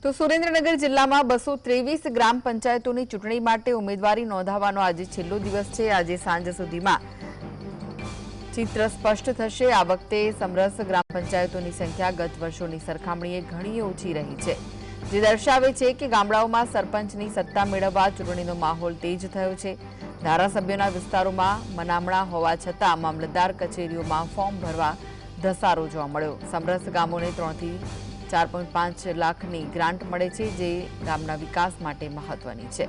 તો સુરેન્દ્રનગર જિલ્લામાં 223 ગ્રામ પંચાયતોની ચૂંટણી માટે ઉમેદવારી નોંધાવવાનો આજે છેલ્લો દિવસ છે। આજે સાંજ સુધીમાં ચિત્ર સ્પષ્ટ થશે। આ વખતે સમરસ ગ્રામ પંચાયતોની સંખ્યા ગત વર્ષોની સરખામણીએ ઘણી ઓછી રહી છે, જે દર્શાવે છે કે ગામડાઓમાં સરપંચની સત્તા મેળવવા ચૂંટણીનો માહોલ તેજ થયો છે। ધારાસભ્યોના વિસ્તારોમાં મનામણા હોવા છતાં મામલતદાર કચેરીઓમાં ફોર્મ ભરવા ધસારો જોવા મળ્યો। સમરસ ગામોને 3 થી 4.5 લાખની ગ્રાન્ટ મળે છે, જે ગામના વિકાસ માટે મહત્વની છે।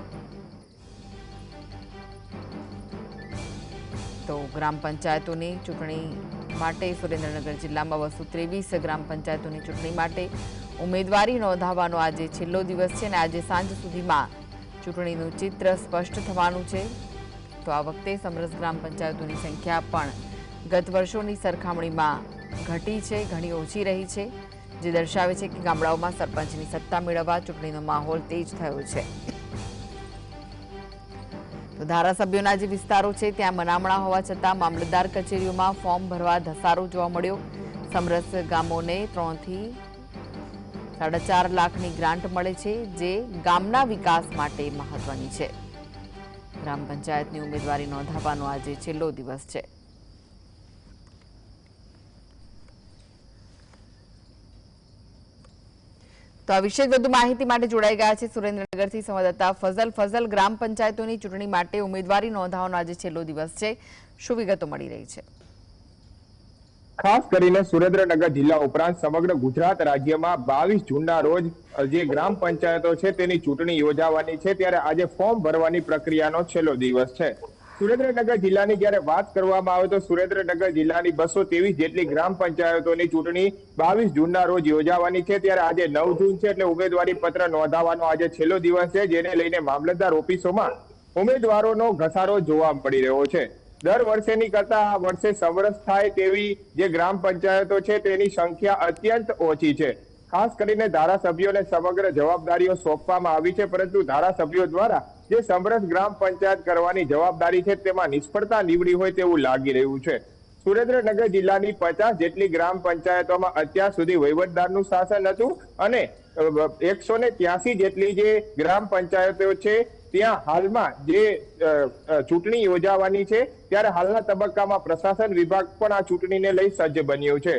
તો ગ્રામ પંચાયતોની ચૂંટણી માટે સુરેન્દ્રનગર જિલ્લામાં 223 ગ્રામ પંચાયતોની ચૂંટણી માટે ઉમેદવારી નોંધાવવાનો આજે છેલ્લો દિવસ છે અને આજે સાંજ સુધીમાં ચૂંટણીનું ચિત્ર સ્પષ્ટ થવાનું છે। તો આ વખતે સમરસ ગ્રામ પંચાયતોની સંખ્યા પણ ગત વર્ષોની સરખામણીમાં ઘટી છે, ઘણી ઓછી રહી છે, જે દર્શાવે છે કે ગામડાઓમાં સરપંચની સત્તા મેળવવા ચૂંટણીનો માહોલ તેજ થયો છે। તો ધારાસભ્યોના જે વિસ્તારો છે ત્યાં મનામણા હોવા છતાં મામલતદાર કચેરીઓમાં ફોર્મ ભરવા ધસારો જોવા મળ્યો। સમરસ ગામોને 3 થી 4.5 લાખની ગ્રાન્ટ મળે છે, જે ગામના વિકાસ માટે મહત્વની છે। ગ્રામ પંચાયતની ઉમેદવારી નોંધાવવાનો આજે છેલ્લો દિવસ છે। તો આ વિશે વધુ માહિતી માટે જોડાઈ ગયા છે સુરેન્દ્રનગરથી સંવાદદાતા ફઝલ। ગ્રામ પંચાયતોની ચૂંટણી માટે ઉમેદવારી નોંધાવવાનો આજે છેલ્લો દિવસ છે, શું વિગતો મળી રહી છે? ખાસ કરીને સુરેન્દ્રનગર જિલ્લા ઉપરાંત સમગ્ર ગુજરાત રાજ્યમાં 22 જૂનના રોજ જે ગ્રામ પંચાયતો છે તેની ચૂંટણી યોજાવાની છે, ત્યારે આજે ફોર્મ ભરવાની પ્રક્રિયાનો છેલ્લો દિવસ છે। સુરેન્દ્રનગર જિલ્લાની જ્યારે વાત કરવામાં આવે તો સુરેન્દ્રનગર જિલ્લાની 223 જેટલી ગ્રામ પંચાયતોની ચૂંટણી 22 જૂનના રોજ યોજાવાની છે, ત્યારે આજે 9 જૂન છે એટલે ઉમેદવારી પત્ર નોંધાવવાનો આજે છેલ્લો દિવસ છે, જેને લઈને મામલતદાર ઓફિસોમાં ઉમેદવારોનો ઘસારો જોવા મળી રહ્યો છે। દર વર્ષેની કરતા આ વર્ષે સમરસ થાય તેવી જે ગ્રામ પંચાયતો છે તેની સંખ્યા અત્યંત ઓછી છે। ખાસ કરીને ધારાસભ્યોને સમગ્ર જવાબદારીઓ સોંપવામાં આવી છે, પરંતુ ધારાસભ્યો દ્વારા જે સમરસ ગ્રામ પંચાયત કરવાની જવાબદારી છે તેમાં નિષ્ફળતા નીવડી હોય તેવું લાગી રહ્યું છે। સુરેન્દ્રનગર જિલ્લાની 50 જેટલી ગ્રામ પંચાયતોમાં અત્યાર સુધી વહીવટદારનું શાસન હતું અને 183 જેટલી જે ગ્રામ પંચાયતો છે ત્યાં હાલમાં જે ચૂંટણી યોજાવાની છે ત્યારે હાલના તબક્કામાં પ્રશાસન વિભાગ પણ આ ચૂંટણીને લઈ સજ્જ બન્યું છે।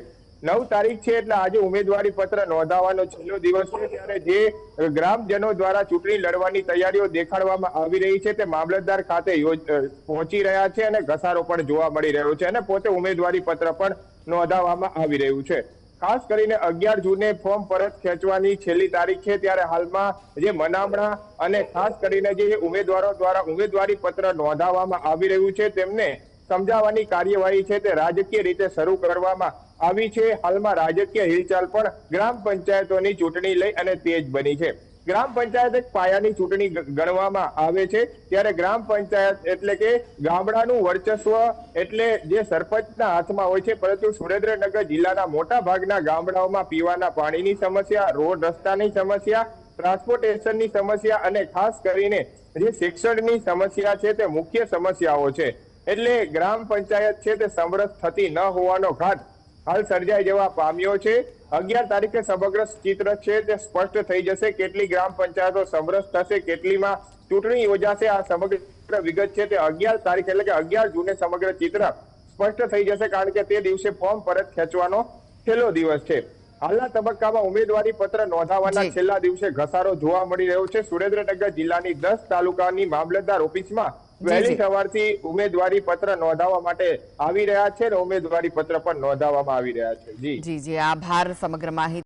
9 તારીખ છે એટલે આજે ઉમેદવારી પત્ર નોંધાવવાનો છેલ્લો દિવસ છે, ત્યારે જે ગ્રામજનો દ્વારા ચૂંટણી લડવાની તૈયારીઓ દેખાડવામાં આવી રહી છે તે મામલતદાર ખાતે પહોંચી રહ્યા છે અને ઘસારો પણ જોવા મળી રહ્યો છે અને પોતે ઉમેદવારી પત્ર પણ નોંધાવવામાં આવી રહ્યું છે। ખાસ કરીને 11 જૂને ફોર્મ પરત ખેંચવાની છેલ્લી તારીખ છે, ત્યારે હાલમાં જે મનામણા અને ખાસ કરીને જે ઉમેદવારો દ્વારા ઉમેદવારી પત્ર નોંધાવવામાં આવી રહ્યું છે તેમને સમજાવવાની કાર્યવાહી છે તે રાજકીય રીતે શરૂ કરવામાં આવી છે। હાલમાં રાજકીય હિલચાલ પણ ગ્રામ પંચાયતોની ચૂંટણી લઈ અને તેજ બની છે। ગ્રામ પંચાયત એક પાયાની ચૂંટણી ગણવામાં આવે છે, ત્યારે ગ્રામ પંચાયત એટલે કે ગામડાનું વર્ચસ્વ એટલે જે સરપંચના હાથમાં હોય છે, પરંતુ સુરેન્દ્રનગર જિલ્લાના મોટા ભાગના ગામડાઓમાં પીવાના પાણીની સમસ્યા, રોડ રસ્તાની સમસ્યા, ટ્રાન્સપોર્ટેશનની સમસ્યા અને ખાસ કરીને જે શિક્ષણની સમસ્યા છે તે મુખ્ય સમસ્યાઓ છે। એટલે ગ્રામ પંચાયત છે તે સમરસ થતી ન હોવાનો ઘાટ હાલ સર્જાઈ જવા પામ્યો છે। 11 તારીખે સમગ્ર ચિત્ર છે તે સ્પષ્ટ થઈ જશે, કેટલી ગ્રામ પંચાયતો સમરસ થશે, કેટલીમાં ચૂંટણી યોજાશે। આ સમગ્ર વિગત છે તે 11 તારીખ એટલે કે 11 જૂને સમગ્ર ચિત્ર સ્પષ્ટ થઈ જશે, કારણ કે તે દિવસે ફોર્મ પરત ખેંચવાનો છેલ્લો દિવસ છે। હાલના તબક્કામાં ઉમેદવારી પત્ર નોંધાવવાના છેલ્લા દિવસે ઘસારો જોવા મળી રહ્યો છે। સુરેન્દ્રનગર જિલ્લાની 10 તાલુકાની મામલતદાર ઓફિસમાં વહેલી સવારથી ઉમેદવારી પત્ર નોંધાવવા માટે આવી રહ્યા છે અને ઉમેદવારી પત્ર પણ નોંધાવવામાં આવી રહ્યા છે। જી આભાર સમગ્ર માહિતી